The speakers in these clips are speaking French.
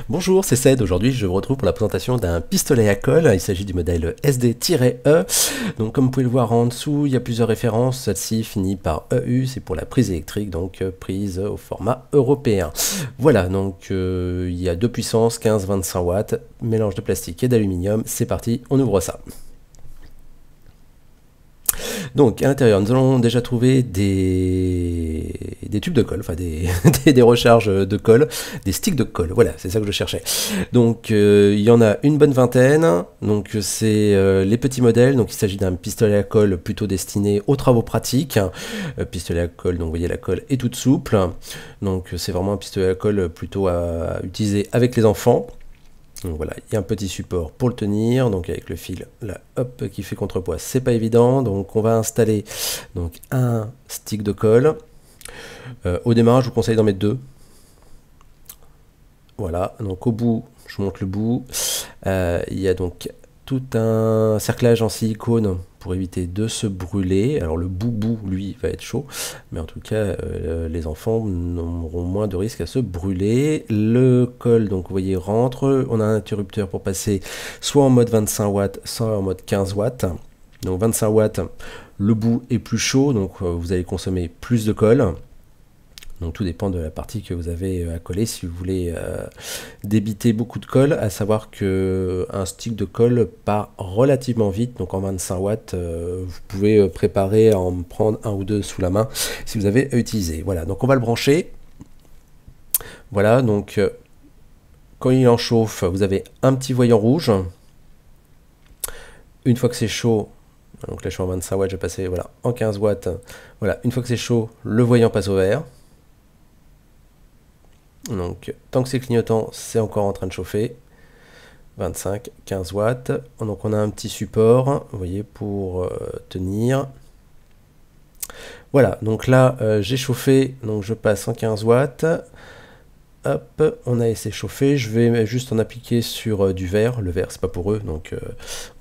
Bonjour, c'est Ced. Aujourd'hui, je vous retrouve pour la présentation d'un pistolet à colle. Il s'agit du modèle SD-E. Donc, comme vous pouvez le voir en dessous, il y a plusieurs références. Celle-ci finit par EU, c'est pour la prise électrique, donc prise au format européen. Voilà, donc il y a deux puissances, 15-25 watts, mélange de plastique et d'aluminium. C'est parti, on ouvre ça. Donc à l'intérieur, nous allons déjà trouver des tubes de colle, enfin des recharges de colle, des sticks de colle, voilà, c'est ça que je cherchais. Donc il y en a une bonne vingtaine, donc c'est les petits modèles, donc il s'agit d'un pistolet à colle plutôt destiné aux travaux pratiques. Pistolet à colle, donc vous voyez la colle est toute souple, donc c'est vraiment un pistolet à colle plutôt à utiliser avec les enfants. Donc voilà, il y a un petit support pour le tenir, donc avec le fil là, hop, qui fait contrepoids, c'est pas évident. Donc on va installer donc un stick de colle. Au démarrage, je vous conseille d'en mettre deux. Voilà, donc au bout, je vous montre le bout. Il y a donc tout un cerclage en silicone pour éviter de se brûler. Alors le bout, lui, va être chaud, mais en tout cas, les enfants auront moins de risques à se brûler. Le col, donc vous voyez, rentre. On a un interrupteur pour passer soit en mode 25 watts, soit en mode 15 watts. Donc 25 watts, le bout est plus chaud, donc vous allez consommer plus de colle. Donc tout dépend de la partie que vous avez à coller. Si vous voulez débiter beaucoup de colle, à savoir que un stick de colle part relativement vite. Donc en 25 watts, vous pouvez préparer à en prendre un ou deux sous la main si vous avez à utiliser. Voilà, donc on va le brancher. Voilà, donc quand il en chauffe, vous avez un petit voyant rouge. Une fois que c'est chaud, donc là je suis en 25 watts, je vais passer voilà, en 15 watts. Voilà, une fois que c'est chaud, le voyant passe au vert. Donc tant que c'est clignotant, c'est encore en train de chauffer. 25, 15 watts. Donc on a un petit support, vous voyez, pour tenir. Voilà, donc là j'ai chauffé, donc je passe en 15 watts. Hop, on a laissé chauffer. Je vais juste en appliquer sur du verre. Le verre, c'est pas pour eux, donc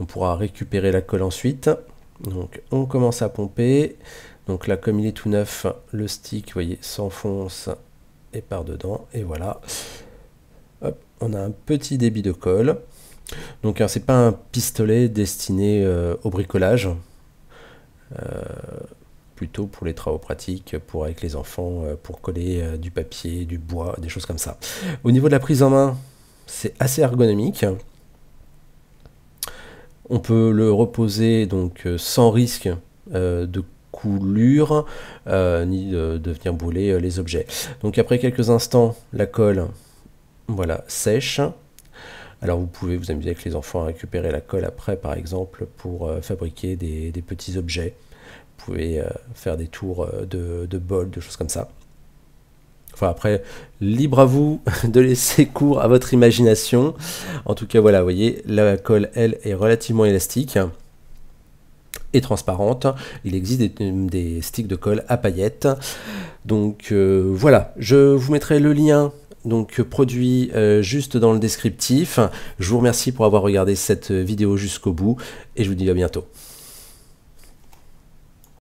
on pourra récupérer la colle ensuite. Donc on commence à pomper. Donc là, comme il est tout neuf, le stick, vous voyez, s'enfonce et par dedans, et voilà. Hop, on a un petit débit de colle. Donc c'est pas un pistolet destiné au bricolage, plutôt pour les travaux pratiques, pour avec les enfants, pour coller du papier, du bois, des choses comme ça. Au niveau de la prise en main, c'est assez ergonomique. On peut le reposer donc sans risque de coulure ni de venir brûler les objets. Donc après quelques instants, la colle voilà, sèche. Alors vous pouvez vous amuser avec les enfants à récupérer la colle après, par exemple, pour fabriquer des petits objets. Vous pouvez faire des tours de bols, de choses comme ça. Enfin après, libre à vous de laisser cours à votre imagination. En tout cas, voilà, vous voyez, la colle, elle, est relativement élastique et transparente. Il existe des sticks de colle à paillettes. Donc voilà, je vous mettrai le lien donc produit juste dans le descriptif. Je vous remercie pour avoir regardé cette vidéo jusqu'au bout et je vous dis à bientôt.